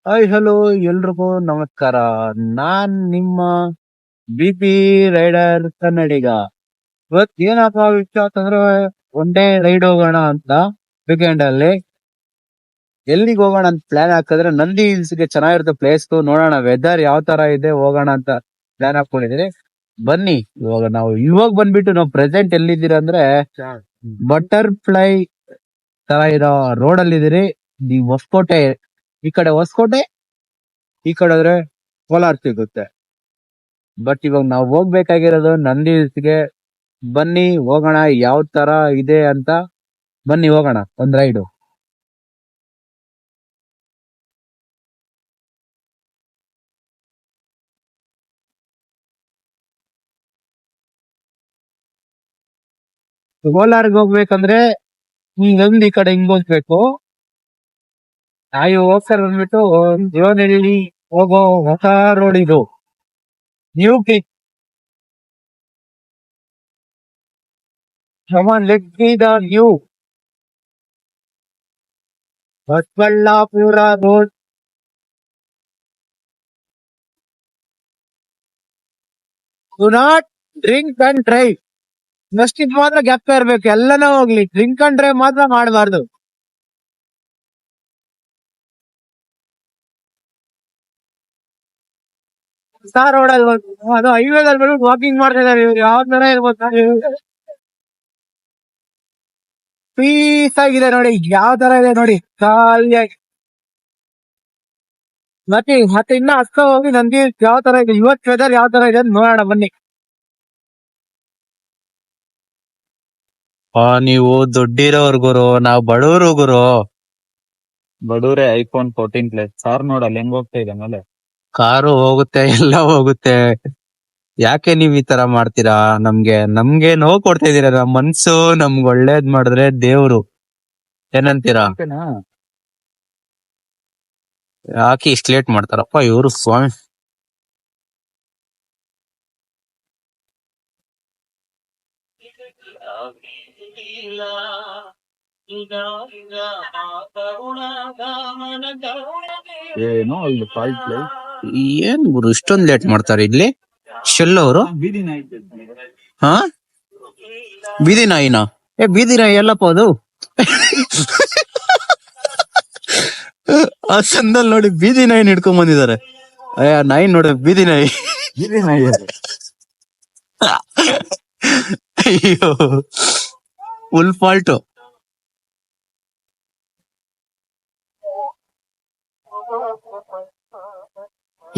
Hi hello ಎಲ್ರಿಗೂ ನಮಸ್ಕಾರ. ನಾನ್ ನಿಮ್ಮ ಬಿ ಪಿ ರೈಡರ್ ಕನ್ನಡಿಗ. ಇವತ್ ಏನಪ್ಪ ವಿಷಯ ಅಂತಂದ್ರೆ ಒನ್ ಡೇ ರೈಡ್ ಹೋಗೋಣ ಅಂತ ವೀಕೆಂಡ್ ಅಲ್ಲಿ. ಎಲ್ಲಿಗೆ ಹೋಗೋಣ ಅಂತ ಪ್ಲಾನ್ ಹಾಕಿದ್ರೆ ನಂದಿ ಹಿಲ್ಸ್ ಗೆ ಚೆನ್ನಾಗಿರುತ್ತೆ ಪ್ಲೇಸ್. ನೋಡೋಣ ವೆದರ್ ಯಾವ ತರ ಇದೆ ಹೋಗೋಣ ಅಂತ ಪ್ಲಾನ್ ಹಾಕೊಂಡಿದೀನಿ. ಬನ್ನಿ ಇವಾಗ ಬಂದ್ಬಿಟ್ಟು ನಾವು ಪ್ರೆಸೆಂಟ್ ಎಲ್ಲಿದ್ದೀರ ಅಂದ್ರೆ ಬಟರ್ಫ್ಲೈ ತರ ಇರೋ ರೋಡ್ ಅಲ್ಲಿ ಇದೀರಿ. ಈ ಹೊಸಕೋಟೆ, ಈ ಕಡೆ ಹೊಸಕೋಟೆ, ಈ ಕಡೆ ಆದ್ರೆ ಕೋಲಾರ ಸಿಗುತ್ತೆ. ಬಟ್ ಇವಾಗ ನಾವು ಹೋಗ್ಬೇಕಾಗಿರೋದು ನಂದಿ ಹಿಲ್ಸ್ಗೆ. ಬನ್ನಿ ಹೋಗೋಣ ಯಾವ ತರ ಇದೆ ಅಂತ. ಬನ್ನಿ ಹೋಗೋಣ ಒಂದ್ ರೈಡು. ಕೋಲಾರ್ಗೆ ಹೋಗ್ಬೇಕಂದ್ರೆ ಹಿಂಗೊಂದ್ ಈ ಕಡೆ ಹಿಂಗ್ ಹೋಗ್ಬೇಕು. ಹೋಗ್ತಾರೆ ಬಂದ್ಬಿಟ್ಟು ದೇವನಹಳ್ಳಿ ಹೋಗೋ ಹೊಸ ರೋಡ್ ಇದು. New kick let be the new Ballapura road. Do not drink and drive. ನಷ್ಟಿದ್ ಮಾತ್ರ ಗ್ಯಾಪ್ ಇರ್ಬೇಕು. ಎಲ್ಲನೂ ಹೋಗ್ಲಿ, ಡ್ರಿಂಕ್ ಅಂಡ್ ಡ್ರೈವ್ ಮಾತ್ರ ಮಾಡಬಾರ್ದು. ಹೊಸ ರೋಡ್ ಅಲ್ಲಿ ಅದು ಹೈವೇದಲ್ಲಿ ಬಂದ್ಬಿಟ್ಟು ವಾಕಿಂಗ್ ಮಾಡ್ತಾ ಇದಾರೆ ಇವ್ರು. ಯಾವ ತರ ಇರ್ಬೋದು ಪೀಸ್ ಆಗಿದೆ ನೋಡಿ, ಯಾವ ತರ ಇದೆ ನೋಡಿ ಖಾಲಿಯಾಗಿ. ಮತ್ತೆ ಇನ್ನ ಹಸ್ಕ ಹೋಗಿ ನಂದಿ ಯಾವ ತರ ಇದೆ, ಇವತ್ ವೆದರ್ ಯಾವ ತರ ಇದೆ ಅಂತ ನೋಡೋಣ ಬನ್ನಿ. ನೀವು ದುಡ್ಡಿರೋರ್ ಗುರು, ನಾವ್ ಬಡವರು ಗುರು. ಬಡೂರೆ ಐಫೋನ್ 14 ಪ್ಲಸ್ ಸಾರ್ ನೋಡಲ್ಲ ಹೆಂಗ್ ಹೋಗ್ತಾ ಇದೆ ಮೇಲೆ. ಕಾರು ಹೋಗುತ್ತೆ, ಎಲ್ಲ ಹೋಗುತ್ತೆ. ಯಾಕೆ ನೀವ್ ಈ ತರ ಮಾಡ್ತೀರಾ? ನಮ್ಗೆ ನೋವು ಕೊಡ್ತಾ ಇದೀರಾ. ನಮ್ ಮನ್ಸು ನಮ್ಗ್ ಒಳ್ಳೇದ್ ಮಾಡಿದ್ರೆ ದೇವ್ರು. ಏನಂತೀರಾ? ಯಾಕೆ ಇಷ್ಟ ಲೇಟ್ ಮಾಡ್ತಾರಪ್ಪ ಇವ್ರು ಸ್ವಾಮಿ. ಏನೋ ಅಲ್ಲಿ ಫಾಲ್ಟ್ ಪ್ಲೇಸ್. ಏನ್ ಗುರು ಇಷ್ಟೊಂದ್ ಲೇಟ್ ಮಾಡ್ತಾರೆ ಇಲ್ಲಿ ಶೆಲ್ ಅವರು? ಬೀದಿ ನಾಯಿ. ಹಾ, ಬೀದಿ ನಾಯಿನ? ಬೀದಿ ನಾಯಿ ಎಲ್ಲಪ್ಪ ಅದು? ಆ ಚಂದಲ್ಲಿ ನೋಡಿ ಬೀದಿ ನಾಯಿ ಹಿಡ್ಕೊಂಡ್ ಬಂದಿದ್ದಾರೆ. ನಾಯಿ ನೋಡಿ ಬೀದಿ ನಾಯಿ. ಬೀದಿ ನಾಯಿ ಅಯ್ಯೋ, ಫುಲ್ ಫಾಲ್ಟ್.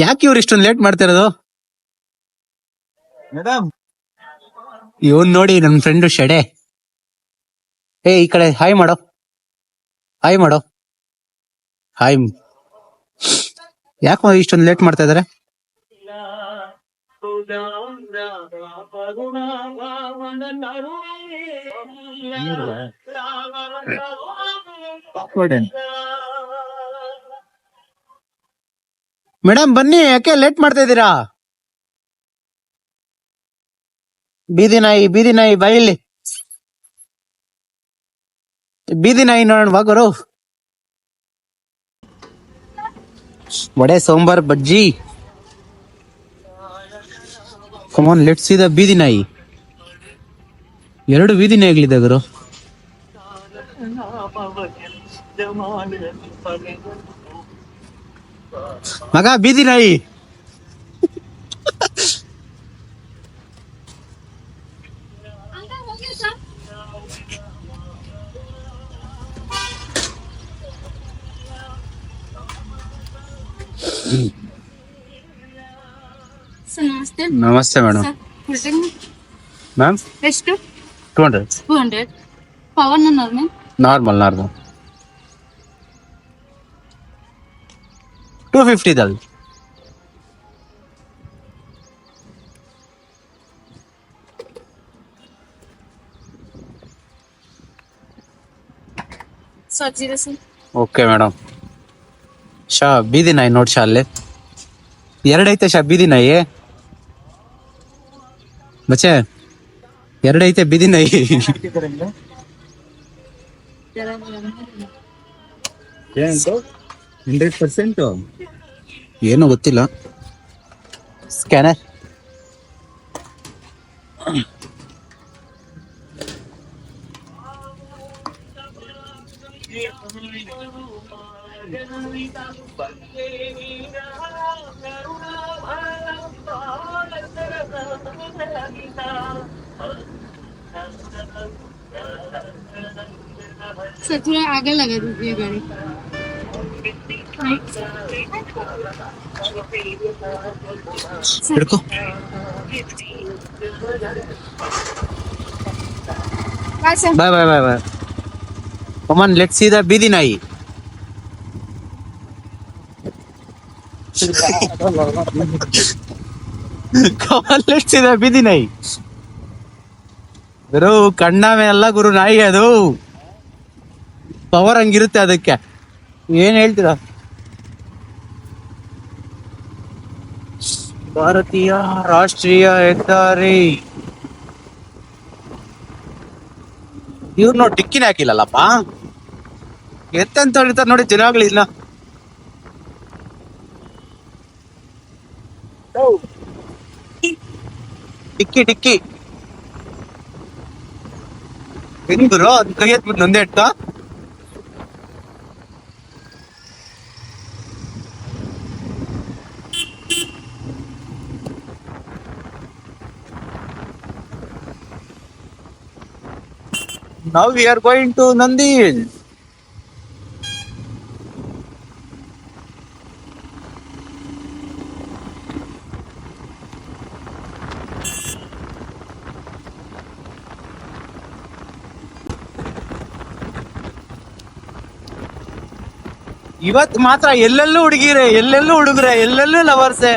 ಯಾಕೆ ಇವ್ರು ಇಷ್ಟೊಂದು ಲೇಟ್ ಮಾಡ್ತಿರೋದು? ಮೇಡಮ್ ಇವನ್ ನೋಡಿ ನನ್ ಫ್ರೆಂಡ್ ಶೆಡೆ. ಈ ಕಡೆ ಹಾಯ್ ಮಾಡೋ, ಹಾಯ್ ಮಾಡೋ, ಹಾಯ್. ಯಾಕೆ ಇಷ್ಟೊಂದು ಲೇಟ್ ಮಾಡ್ತಾ ಇದಾರೆ? ಮೇಡಮ್ ಬನ್ನಿ, ಯಾಕೆ ಲೇಟ್ ಮಾಡ್ತಾ ಇದ್ದೀರಾ? ಬೀದಿ ನಾಯಿ ಬಾ ಇಲ್ಲಿ. ಬೀದಿ ನಾಯಿ ನೋಡೋಣ ಬಾಗರು. ವಡೆ, ಸಾಂಬಾರ್, ಬಜ್ಜಿ. ಕಮಾನ್ ಲೆಟ್ಸ್ ಸಿ ದ ಬೀದಿ ನಾಯಿ. 2 ಬೀದಿ ನಾಯಿಗಳಿದೆ ಗುರು. ಮಗ ಬೀದಿ ನಾಯಿ. ನಮಸ್ತೆ ಮೇಡಮ್. ಮ್ಯಾಮ್ ಎಷ್ಟು? 200. 200 ಪವನ್ ನಾರ್ಮಲ್ 250 ದಲ್ಲಿ. Okay madam. ಬೀದಿ ನಾಯಿ ನೋಡಿ ಅಲ್ಲಿ 2 ಐತೆ ಬೀದಿ ನಾಯಿ. ಬಚ್ಚೆ 2 ಐತೆ ಬೀದಿ ನಾಯಿ. 100%. ಏನೋ ಗೊತ್ತಿಲ್ಲ. ಸ್ಕ್ಯಾನರ್. सर थोड़ा आगे लगा दीजिए गाड़ी. ಹಿಡ್ಕೊ. Bye, sir. Bye bye bye bye. Come on let's see the ಬೀದಿ ನಾಯಿ. ಕಮಾನ್ ಲೆಟ್ಸ್ ಸಿ ದ ಬೀದಿ ನಾಯಿ. ಗುರು ಕಣ್ಣಾಮೆ ಅಲ್ಲ ಗುರು, ನಾಯಿ ಅದು. ಪವರ್ ಹಂಗಿರುತ್ತೆ ಅದಕ್ಕೆ. ಏನ್ ಹೇಳ್ತೀರಾ? ಭಾರತೀಯ ರಾಷ್ಟ್ರೀಯ ಹೆದ್ದಾರಿ. ಇವ್ರು ನೋಡಿ ಡಿಕ್ಕಿನ ಹಾಕಿಲ್ಲಲ್ಲಪ್ಪ. ಎತ್ತಂತ ಹೇಳ್ತಾರೆ ನೋಡಿ ಜನಗಳು ಇಲ್ಲ. ಡಿಕ್ಕಿ ಡಿಕ್ಕಿ ಹೆಂಗುರು ಅದ್ ಕೈ ಎತ್ಬಿಟ್ಟು ನೊಂದೆ ಇಟ್ಕ. Now we are going to Nandi Hills. ಇವತ್ ಮಾತ್ರ ಎಲ್ಲೆಲ್ಲೂ ಹುಡುಗಿರೆ, ಎಲ್ಲೆಲ್ಲೂ ಹುಡುಗರೆ, ಎಲ್ಲೆಲ್ಲೂ ಲವರ್ಸೆ.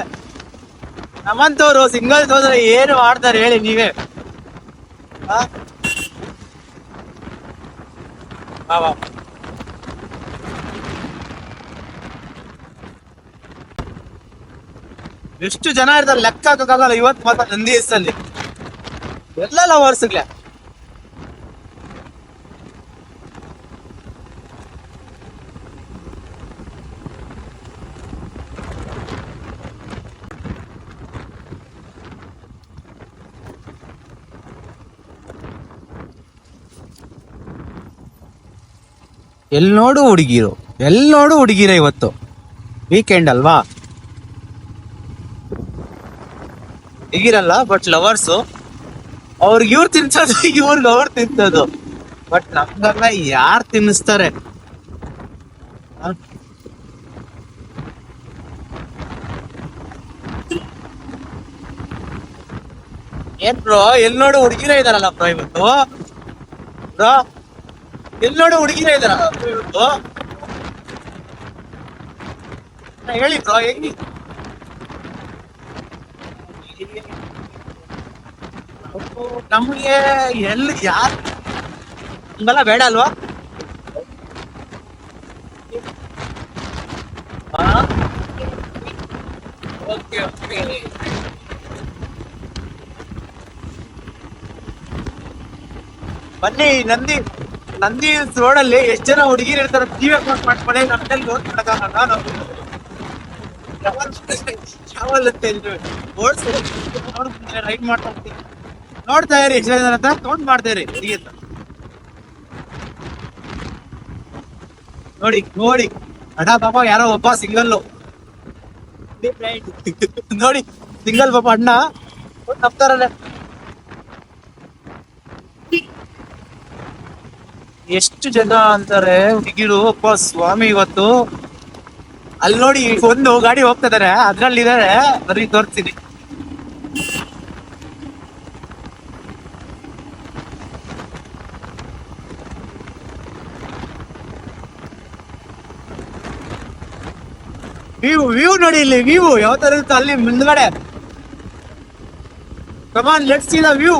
ನಮ್ಮಂತವ್ರು ಸಿಂಗಲ್ಸ್ ಹೋದ್ರೆ ಏನು ಮಾಡ್ತಾರೆ ಹೇಳಿ ನೀವೇ. ಆ? ಬಾ ಬಾ. ಎಷ್ಟು ಜನ ಇರ್ತಾರೆ ಲೆಕ್ಕ ಹಾಕಕ್ಕಾಗಲ್ಲ. ಇವತ್ತು ಮಾತ್ರ ನಂದಿ ಹಿಲ್ಸ್ ಅಲ್ಲಿ ಎಲ್ಲ ಲವರ್ಸ್ಗ್ಲೆ. ಎಲ್ ನೋಡು ಹುಡುಗಿರು, ಎಲ್ ನೋಡು ಹುಡುಗಿರ. ಇವತ್ತು ವೀಕೆಂಡ್ ಅಲ್ವಾ, ಹುಡುಗಿರಲ್ಲ ಬಟ್ ಲವರ್ಸು. ಅವ್ರಿಗೆ ಇವ್ರು ತಿನ್ಸೋದು, ಇವ್ರಿಗೆ ಅವ್ರು ತಿನ್ಸೋದು. ಬಟ್ ನಮ್ಗೆಲ್ಲ ಯಾರು ತಿನ್ನಿಸ್ತಾರೆ? ಆ? ಏನ್ ಬ್ರೋ, ಎಲ್ ನೋಡು ಹುಡುಗಿರ ಇದಾರಲ್ಲ ಬ್ರೋ ಇವತ್ತು. ಬ್ರೋ ಎಲ್ ನೋಡು ಹುಡುಗಿರ ಇದಾರಲ್ಲ ಬ್ರೋ ಇವತ್ತು. ಹೇಳಿ ಬ್ರೋ ಹೆಂಗಿ? ನಮ್ಗೆ ಎಲ್ಲಿ ಯಾರು ಹಂಗಲ್ಲ ಬೇಡ ಅಲ್ವಾ? Okay okay. ಬನ್ನಿ ನಂದಿ ಹಿಲ್ಸ್ ರೋಡಲ್ಲಿ ಎಷ್ಟು ಜನ ಹುಡುಗಿರು ಇರ್ತಾರೆ. ನೀವೇ ಮಾಡ್ಕೊಂಡೆ ನಮ್ಮಲ್ಲಿ ನೋಡ್ ಮಾಡಕ್ಕಾಗಲ್ಲ. ನಾವು ಟ್ರಾವೆಲ್ ಅಂತ ಓಡಿಸ್ತಾರೆ, ರೈಡ್ ಮಾಡ್ತಾ ಹೋಗ್ತೀವಿ. ನೋಡ್ತಾ ಇರಿ ಎಷ್ಟು ಜನ ಅಂತ ಕೌಂಟ್ ಮಾಡ್ತಾ ಇರಿ ಹುಡುಗಿ ಅಂತ. ನೋಡಿ ನೋಡಿ ಅಡ ಪಾಪ ಯಾರೋ ಒಬ್ಬ ಸಿಂಗಲ್ಲು ನೋಡಿ, ಸಿಂಗಲ್ ಪಾಪ ಅಣ್ಣ ನಪ್ತಾರಲ್ಲ. ಎಷ್ಟು ಜನ ಅಂತಾರೆ ಹುಡುಗಿರು. ಒಬ್ಬ ಸ್ವಾಮಿ ಇವತ್ತು ಅಲ್ಲಿ ನೋಡಿ ಒಂದು ಗಾಡಿ ಹೋಗ್ತಾ ಇದಾರೆ, ಅದ್ರಲ್ಲಿ ಇದಾರೆ. ಬರೀ ತೋರಿಸ್ತೀನಿ. ವ್ಯೂ ನೋಡಿ, ಇಲ್ಲಿ ವ್ಯೂ ಯಾವ ತರ ಇರುತ್ತೆ ಅಲ್ಲಿ ಮುಂದ್ಗಡೆ. ಕಮಾನ್ ಲೆಟ್ಸ್ ಸಿ ದ ವ್ಯೂ.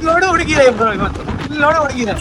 ನೋಡು ಹುಡುಗಿರ ಇಬ್ರು ಇವತ್ತು, ನೋಡು ಹುಡುಗಿರ.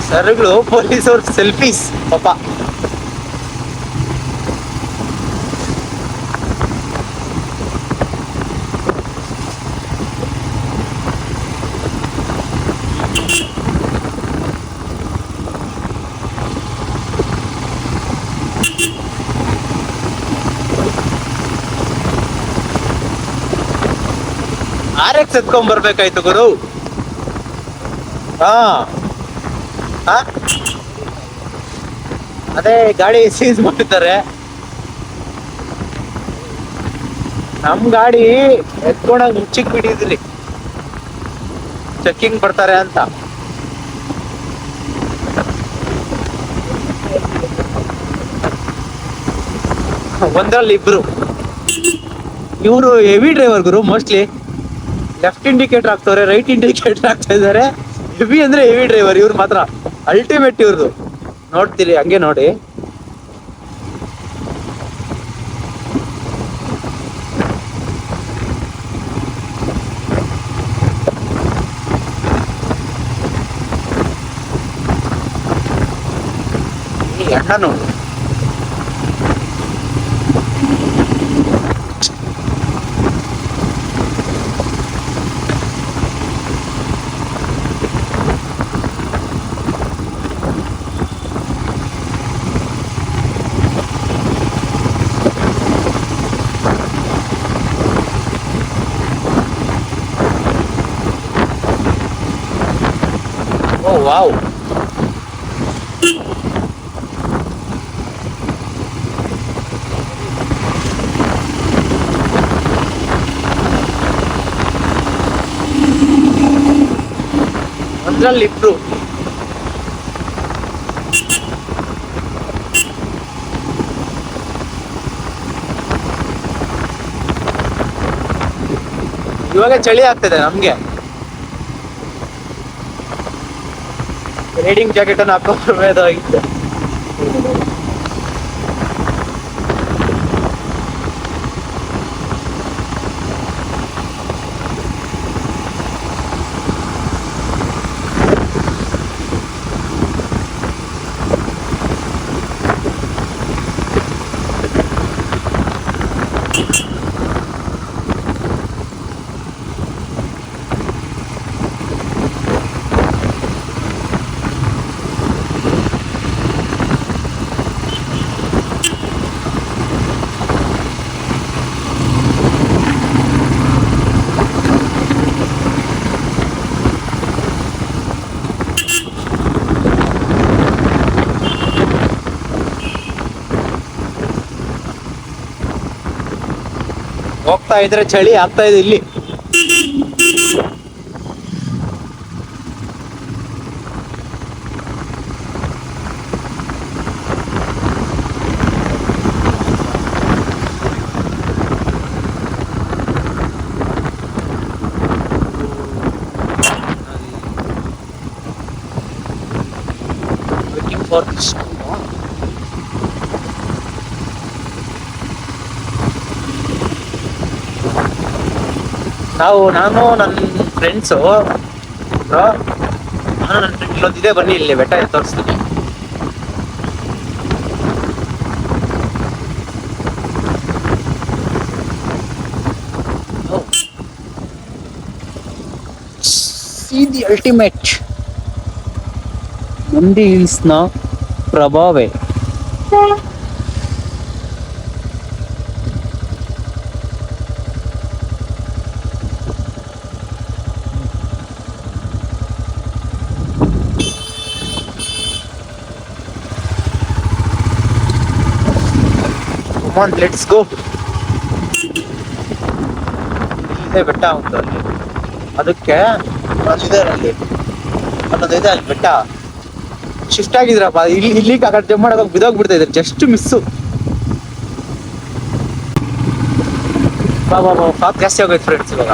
ಸರ್ಗಳು ಪೊಲೀಸವ್ರ ಸೆಲ್ಫೀಸ್ ಪಾಪ. RX ಎತ್ಕೊಂಡ್ ಬರ್ಬೇಕಾಯ್ತು ಗುರು. ಹಾ ಅದೇ ಗಾಡಿ ಸೀಸ್ ಮಾಡಿದ್ದಾರೆ. ನಮ್ ಗಾಡಿ ಎತ್ಕೊಂಡಾಗ ಮುಚ್ಚಿಕ್ ಬಿಟ್ಟಿದ್ರಿ, ಚೆಕ್ಕಿಂಗ್ ಬರ್ತಾರೆ ಅಂತ. ಒಂದ್ರಲ್ಲಿ ಇಬ್ರು. ಇವರು ಹೆವಿ ಡ್ರೈವರ್ ಗುರು. ಮೋಸ್ಟ್ಲಿ ಲೆಫ್ಟ್ ಇಂಡಿಕೇಟರ್ ಹಾಕ್ತವ್ರೆ, ರೈಟ್ ಇಂಡಿಕೇಟರ್ ಹಾಕ್ತಾ ಇದಾರೆ. ಹೆವಿ ಅಂದ್ರೆ ಹೆವಿ ಡ್ರೈವರ್ ಇವ್ರು ಮಾತ್ರ. ಅಲ್ಟಿಮೇಟ್ ಇವ್ರದು. ನೋಡ್ತೀರಿ ಹಂಗೆ ನೋಡಿ. ಈ ಅಣ್ಣನು ವಾವ್. ಒಂದ್ರಲ್ಲಿ ಇಬ್ರು. ಇವಾಗ ಚಳಿ ಆಗ್ತದೆ ನಮ್ಗೆ. ರೈಡಿಂಗ್ ಜಾಕೆಟ್ ಅನ್ನು ಹಾಕೋದಾಗಿತ್ತು. ಹೋಗ್ತಾ ಇದ್ರೆ ಚಳಿ ಆಗ್ತಾ ಇದೆ ಇಲ್ಲಿ. Waiting for this. ನಾನು ನನ್ನ ಫ್ರೆಂಡ್ಸು ನನ್ನ ಫ್ರೆಂಡ್ ಇಲ್ಲೊಂದಿದೆ, ಬನ್ನಿ ಇಲ್ಲಿ ಬೆಟ್ಟ ತೋರಿಸ್ತೀನಿ. ದಿ ಅಲ್ಟಿಮೇಟ್ ನಂದಿ ಹಿಲ್ಸ್ ನ ಪ್ರಭಾವೇ. Come on let's go. ಇಲ್ಲೇ ಬೆಟ್ಟ ಉಂಟು ಅಲ್ಲಿ, ಅದಕ್ಕೆ ಒಂದಿದೆ ಅಲ್ಲಿ, ಅನ್ನೋದಿದೆ ಅಲ್ಲಿ ಬೆಟ್ಟ. ಶಿಫ್ಟ್ ಆಗಿದ್ರಪ್ಪ ಇಲ್ಲಿ ಆ ಕಡೆ ಜಂಪ್ ಮಾಡಕ್ ಬಿದೋಗ್ಬಿಡ್ತಾ ಇದ್ದಾರೆ, ಜಸ್ಟ್ ಮಿಸ್ಸು. ಬಾ ಬಾ ಬಾ, ಪಾಪ್ ಜಾಸ್ತಿ ಆಗೋಯ್ತು ಫ್ರೆಂಡ್ಸ್ ಇವಾಗ.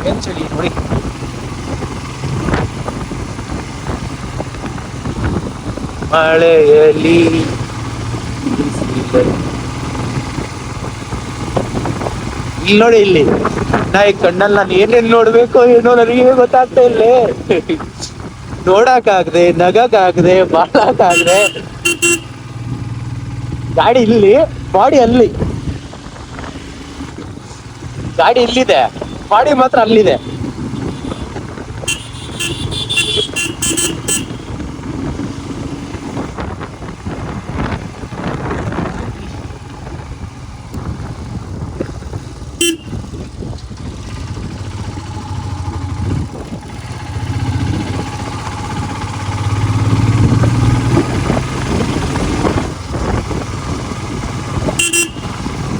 ಏನ್ ಚಳಿ ನೋಡಿ. ಮಳೆಯಲ್ಲಿ ಇಲ್ಲಿ ನೋಡಿ, ಇಲ್ಲಿ ನಾ ಈ ಕಣ್ಣಲ್ಲಿ ನಾನು ಏನೇನ್ ನೋಡ್ಬೇಕು ಏನೋ ನನಗೆ ಗೊತ್ತಾಗ್ತಾ ಇಲ್ಲೇ. ನೋಡಕ್ಕಾಗದೆ, ನಗಕ್ಕಾಗದೆ, ಬಾಳಕ್ಕಾಗದೆ. ಗಾಡಿ ಇಲ್ಲಿ, ಬಾಡಿ ಅಲ್ಲಿ. ಗಾಡಿ ಇಲ್ಲಿದೆ, ಬಾಡಿ ಮಾತ್ರ ಅಲ್ಲಿದೆ.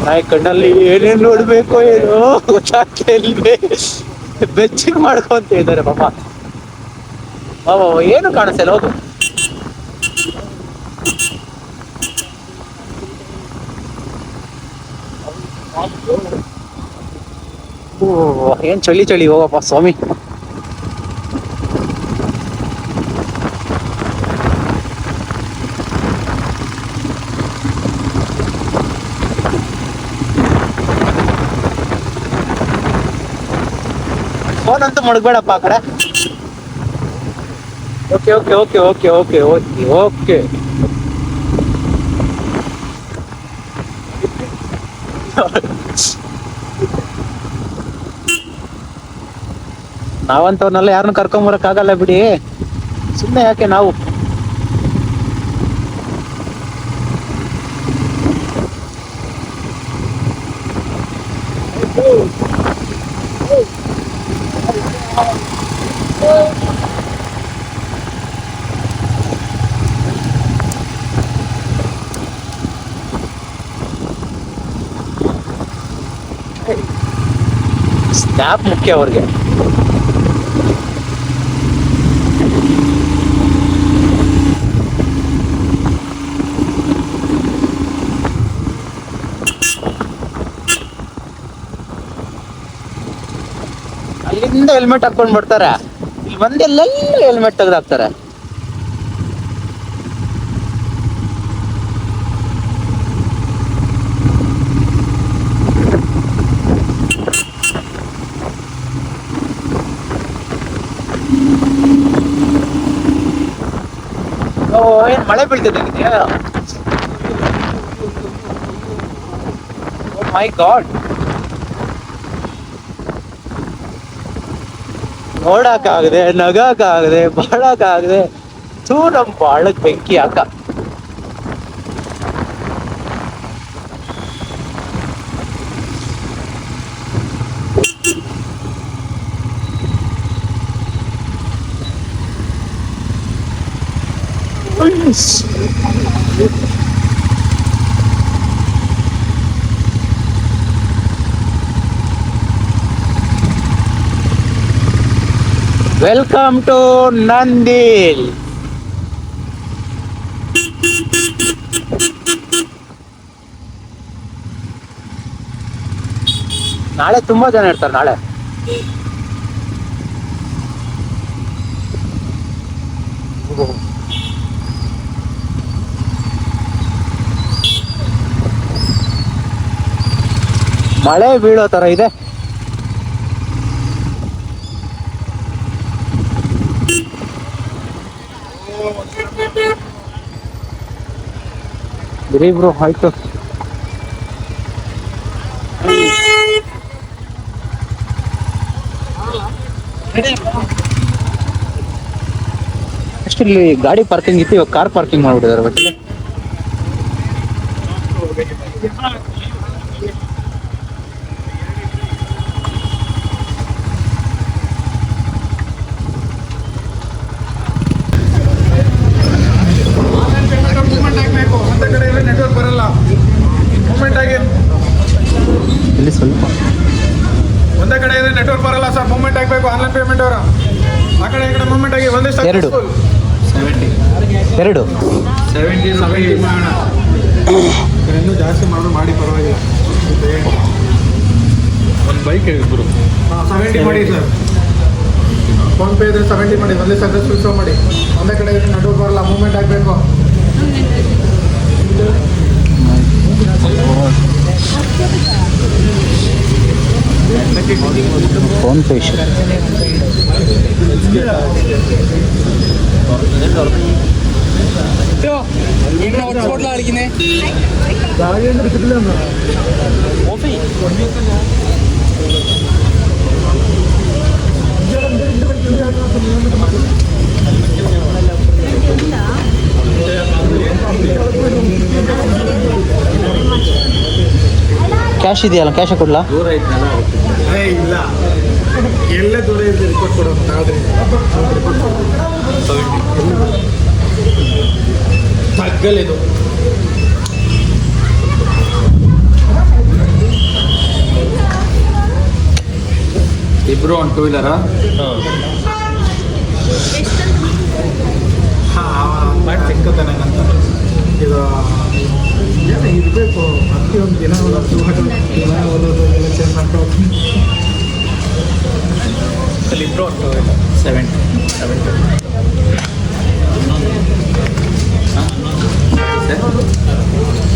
ನಾಯಿ ಕಣ್ಣಲ್ಲಿ ಏನೇನ್ ನೋಡ್ಬೇಕು ಏನೋ ಗೊತ್ತಾಗ್ತಾ ಇಲ್ವೇ. ಬೆಚ್ಚಿಗೆ ಮಾಡ್ಕೊಂತ ಇದ್ದಾರೆ ಪಾಪ. ಬಾಬಾ ಏನು ಕಾಣಿಸ್ತಾ ಇಲ್ಲ. ಹೌದು, ಏನ್ ಚಳಿ ಚಳಿ ಹೋಗಪ್ಪ ಸ್ವಾಮಿ. ಫೋನ್ ಅಂತೂ ಮಡಗಬೇಡಪ್ಪ ಆ ಕಡೆ. Okay okay okay okay okay okay okay. ನಾವಂತವ್ರನ್ನೆಲ್ಲ ಯಾರನ್ನ ಕರ್ಕೊಂಬರಕ್ ಆಗಲ್ಲ ಬಿಡಿ, ಸುಮ್ಮನೆ ಯಾಕೆ ನಾವು. ಸ್ನ್ಯಾಪ್ ಮುಖ್ಯ ಅವ್ರಿಗೆ. ಅಲ್ಲಿಂದ ಹೆಲ್ಮೆಟ್ ಹಾಕೊಂಡ್ ಬರ್ತಾರೆ, ಇಲ್ಲಿ ಬಂದೆಲ್ಲೆಲ್ಲ ಹೆಲ್ಮೆಟ್ ತೆಗ್ದಾಕ್ತಾರೆ. ಏನ್ ಮಳೆ ಬೀಳ್ತಿದೆ? ಓ ಮೈ ಗಾಡ್, ನೋಡಕ್ಕಾಗದೆ, ನಗಕ್ಕಾಗದೆ, ಬಾಳಕ್ಕಾಗದೆ. ನಮ್ ಬಾಳಕ್ ಬೆಂಕಿ ಹಾಕ. ವೆಲ್ಕಮ್ ಟು ನಂದಿಲ್. ನಾಳೆ ತುಂಬಾ ಜನ ಇರ್ತಾರೆ. ನಾಳೆ ಮಳೆ ಬೀಳೋ ತರ ಇದೆ. ಬಿಡಿ ಬ್ರೋ, ಆಯ್ತು. ಅಷ್ಟು ಇಲ್ಲಿ ಗಾಡಿ ಪಾರ್ಕಿಂಗ್ ಇತ್ತು, ಇವಾಗ ಕಾರ್ ಪಾರ್ಕಿಂಗ್ ಮಾಡ್ಬಿಟ್ಟಿದ್ದಾರೆ ಬಟ್ ಆಗಬೇಕು ಆನ್ಲೈನ್ ಪೇಮೆಂಟ್ ಅವರು ಆ ಕಡೆ ಈ ಕಡೆ ಮೂವ್ಮೆಂಟ್ ಆಗಿ ಒಂದೇ ಎರಡು. 70 2 70 ಮಾಡೋಣ ಇನ್ನೂ ಜಾಸ್ತಿ ಮಾಡೋದು ಮಾಡಿ ಪರವಾಗಿಲ್ಲ ಒಂದು ಬೈಕ್ ಇಬ್ರು 70 ಮಾಡಿ ಸರ್ ಫೋನ್ಪೇ ಇದ್ರೆ 70 ಮಾಡಿ ಒಂದೇ ಸಕ್ಸಸ್ಫುಲ್ ಶೋ ಮಾಡಿ ಒಂದೇ ಕಡೆ ನಡುವೆ ಬರಲ್ಲ ಮೂವ್ಮೆಂಟ್ ಆಗಬೇಕು ಫೋನ್ ಪೇ ಕ್ಯಾಶ್ ಇದೆಯಲ್ಲ, ಕ್ಯಾಶ್ ಕೊಡ್ಲಾ? ದೂರ ಐತಲ್ಲ ಇಲ್ಲ ಎಲ್ಲೇ ದೂರ ಇದ್ರೆ ರಿಪೋರ್ಟ್ ಕೊಡೋದು ತಾಳ್ರಿ ತಗ್ಗಲಿದು ಇಬ್ರು ಒಂದು 2 ವೀಲರಾ ಮಾಡಿ ಸಿಕ್ಕತಾನೆ ಅಂತ ಇದು ಏನು ಇರಬೇಕು ಪ್ರತಿಯೊಂದು ದಿನ ದಿನ ಓದೋದು ಎಲ್ಲ ಚೇಂಜ್ ಮಾಡ್ಕೊಂಡು ಇಬ್ರು ಒಂದು 2 ವೀಲರ್ 70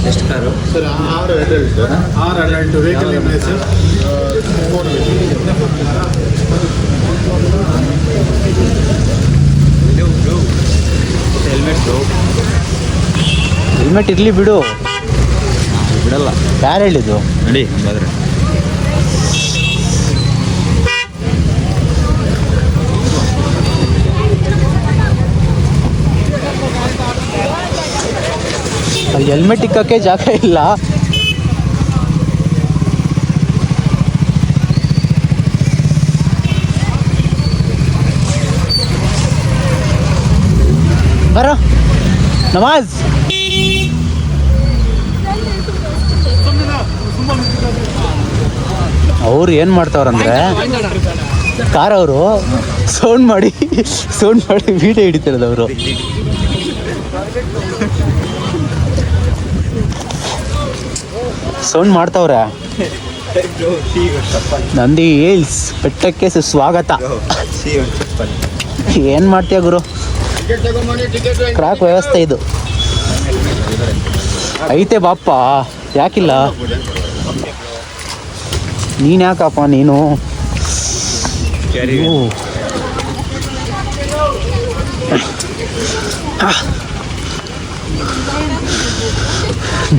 ಎಷ್ಟು ಕಾರು ಸರ್ 6 ಅಡಲ್ಟ್ ವೆಹಿಕಲ್ ಇದೆ ಸರ್ ಹೆಲ್ಮೆಟ್ ಇರಲಿ ಬಿಡು, ಬಿಡಲ್ಲ ಯಾರು ಹೇಳಿದ್ದು? ನಡಿ ಹಂಗಾದ್ರೆ ಅಲ್ಲಿ ಹೆಲ್ಮೆಟ್ ಇಕ್ಕಕ್ಕೆ ಜಾಗ ಇಲ್ಲ. ಬರೋ ನವಾಜ್. ಅವ್ರು ಏನು ಮಾಡ್ತಾವ್ರಂದ್ರೆ ಕಾರ್ ಅವರು ಸೌಂಡ್ ಮಾಡಿ ವಿಡಿಯೋ ಹಿಡಿತಿರೋದು ಅವರು. ಸೌಂಡ್ ಮಾಡ್ತಾವ್ರೆ. ನಂದಿ ಹಿಲ್ಸ್ ಬೆಟ್ಟಕ್ಕೆ ಸ್ವಾಗತ. ಏನ್ ಮಾಡ್ತೀಯ ಗುರು, ಕ್ರಾಕ್ ವ್ಯವಸ್ಥೆ ಇದು ಐತೆ ಬಾಪ್ಪ, ಯಾಕಿಲ್ಲ? ನೀನು ಯಾಕಪ್ಪ ನೀನು?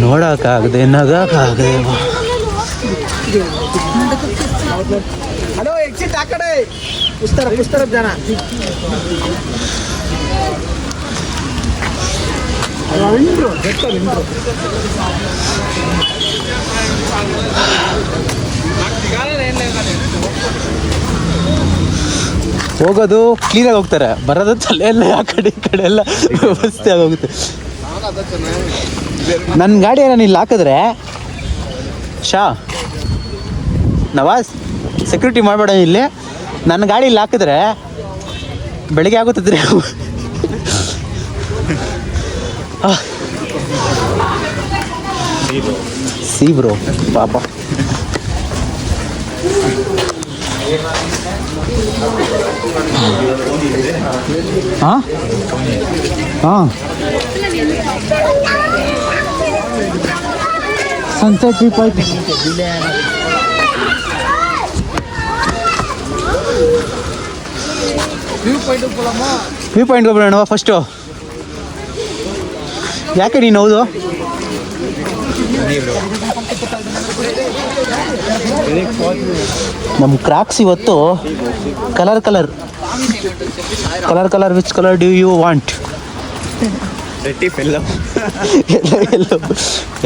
ನೋಡಕ್ಕಾಗದೆ ನಗಕ್ಕಾಗದೆ. ಹಲೋ ಎಕ್ಸಿಟ್ ಆ ಕಡೆ ಪುಸ್ತಕ ಜನ ಹೋಗೋದು ಕ್ಲೀನಾಗಿ ಹೋಗ್ತಾರೆ, ಬರೋದು ತಲೆ ಎಲ್ಲ ಆ ಕಡೆ ಈ ಕಡೆ ಎಲ್ಲ ವ್ಯವಸ್ಥೆ ಆಗೋಗುತ್ತೆ. ನನ್ನ ಗಾಡಿ ನಾನು ಇಲ್ಲಿ ಹಾಕಿದ್ರೆ ಶಾ ನವಾಜ್ ಸೆಕ್ಯೂರಿಟಿ ಮಾಡಬೇಡ ಇಲ್ಲಿ. ನನ್ನ ಗಾಡಿ ಇಲ್ಲಿ ಹಾಕಿದ್ರೆ ಬೆಳಿಗ್ಗೆ ಆಗುತ್ತಿದ್ರೆ ಸಿ ಬ್ರೋ ಪಾಪ. ಹಾಂ ಹಾಂ sunset view point. View point ಹೋಗ್ಬಿಡೋಣ ಫಸ್ಟು. ಯಾಕೆ ನೀನು ಹೌದು ನಮ್ಮ ಕ್ರಾಕ್ಸ್ ಇವತ್ತು colour which colour do you want?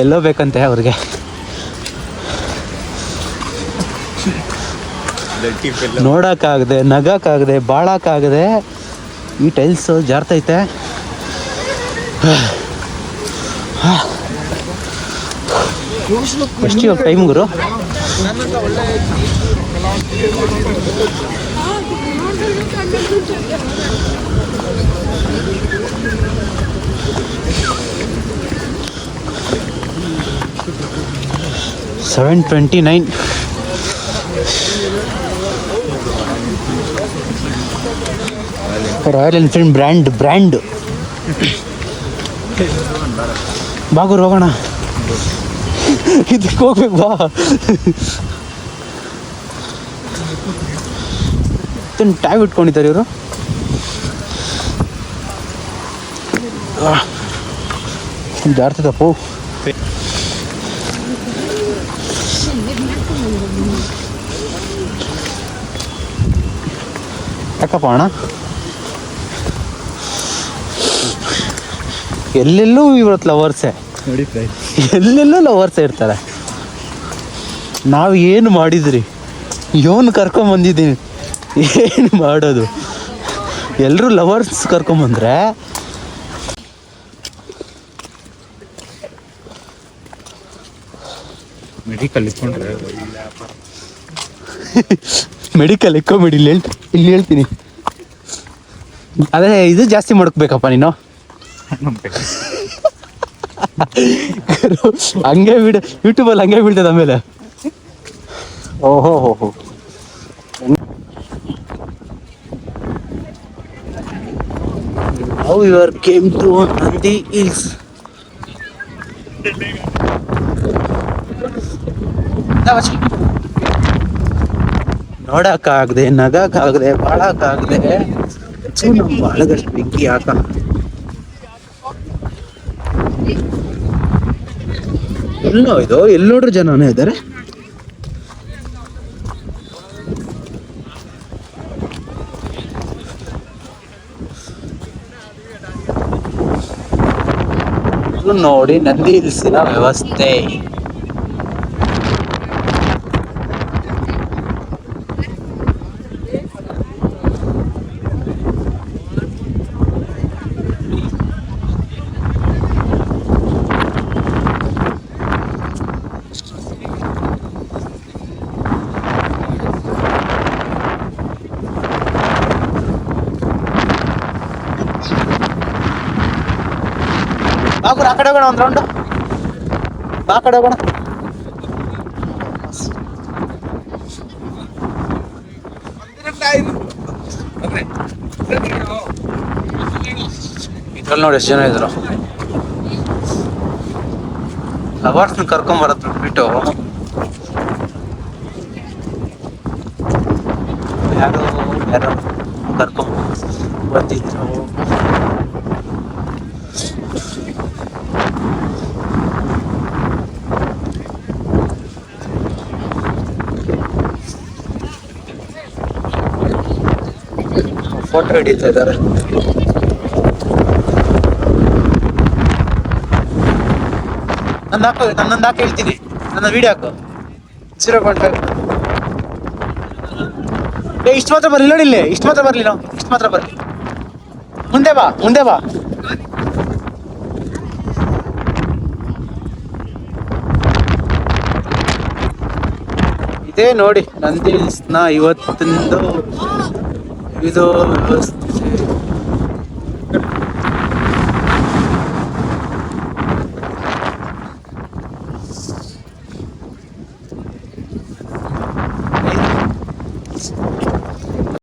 Yellow ಬೇಕಂತೆ ಅವ್ರಿಗೆ. ನೋಡೋಕ್ಕಾಗದೆ ನಗಕ್ಕಾಗದೆ ಬಾಳಕ್ಕಾಗದೆ ಈ ಟೈಲ್ಸು ಜಾರ್ತೈತೆ. ಎಷ್ಟು ಇವಾಗ ಟೈಮ್ ಗುರು? $729. ರಾಯಲ್ ಎನ್ಫೀಲ್ಡ್ ಬ್ರ್ಯಾಂಡ್ ಬಾಗೂರು ಹೋಗೋಣ. ಇದಕ್ಕೆ ಹೋಗ್ಬೇಕು ಬಾ. ಟ್ಯಾಬ್ ಇಟ್ಕೊಂಡಿದ್ದಾರೆ ಇವರು. ಜಾರ್ತದಪ್ಪು. ಯಾಕಪ್ಪ ಅಣ್ಣ ಎಲ್ಲೆಲ್ಲೂ ಇವತ್ತು ಲವರ್ಸೇ, ಎಲ್ಲೆಲ್ಲೂ ಲವರ್ಸೇ ಇರ್ತಾರೆ. ನಾವು ಏನು ಮಾಡಿದ್ರಿ, ಇವನು ಕರ್ಕೊಂಬಂದಿದ್ದೀನಿ, ಏನು ಮಾಡೋದು? ಎಲ್ಲರೂ ಲವರ್ಸ್ ಕರ್ಕೊಂಬಂದ್ರೆ ಮೆಡಿಕಲ್ ಇಟ್ಕೊಂಡ್ರೆ ಮೆಡಿಕಲ್ ಎಕ್ಕೋಬೇಡಿ. ಇಲ್ಲಿ ಹೇಳ್ತೀನಿ. ಅದೇ ಇದು ಜಾಸ್ತಿ ಮಾಡ್ಕೋಬೇಕಪ್ಪ ನೀನು. ಹಂಗೆ ಯೂಟ್ಯೂಬಲ್ಲಿ ಹಂಗೆ ಬೀಳ್ತದೆ ಆಮೇಲೆ. ಓಹೋ ಹೋ ಹೋ. How you came to Nandi Hills? ನೋಡಕ್ಕಾಗದೆ, ನಗಕ್ಕಾಗದೆ, ಬಾಳಕ್ಕಾಗದೆ ನಮ್ಮ ಬಾಳಗಷ್ಟು ಬೆಂಕಿ ಹಾಕ. ಎಲ್ಲೋ ಇದು, ಎಲ್ಲಿ ನೋಡ್ರಿ ಜನನೇ ಇದ್ದಾರೆ. ನೋಡಿ ನಂದಿ ಹಿಲ್ಸಿನ ವ್ಯವಸ್ಥೆ. ಬಾಗುರು ಆ ಕಡೆ ಹೋಗೋಣ, ಒಂದು ರೌಂಡು ಆ ಕಡೆ ಹೋಗೋಣ. ಇದ್ರಲ್ಲಿ ನೋಡಿ ಎಷ್ಟು ಜನ ಇದ್ರು. ಲವರ್ಸ್ನ ಕರ್ಕೊಂಬರತ್ ಬಿಟ್ಬಿಟ್ಟು ಯಾರು ಕರ್ಕೊಂಡ್ ಬಂದಿದ್ರು. ಫೋಟೋ ಹಿಡಿತಾ ಇದ್ದಾರೆ. ನನ್ನೊಂದು ಹಾಕಿ ಹೇಳ್ತೀನಿ, ನನ್ನ ವಿಡಿಯೋ ಹಾಕು. 0.5. ಇಷ್ಟು ಮಾತ್ರ ಬರ್ಲಿ ನೋಡಿ, ಇಲ್ಲಿ ಇಷ್ಟು ಮಾತ್ರ ಬರ್ಲಿ, ನಾವು ಇಷ್ಟು ಮಾತ್ರ ಬರ್ಲಿ. ಮುಂದೆ ಬಾ, ಮುಂದೆ ಬಾ. ಇದೇ ನೋಡಿ ನಂದಿ ಹಿಲ್ಸ್ನ ಇವತ್ತಿಂದು ಇದು ವ್ಯವಸ್ಥೆ.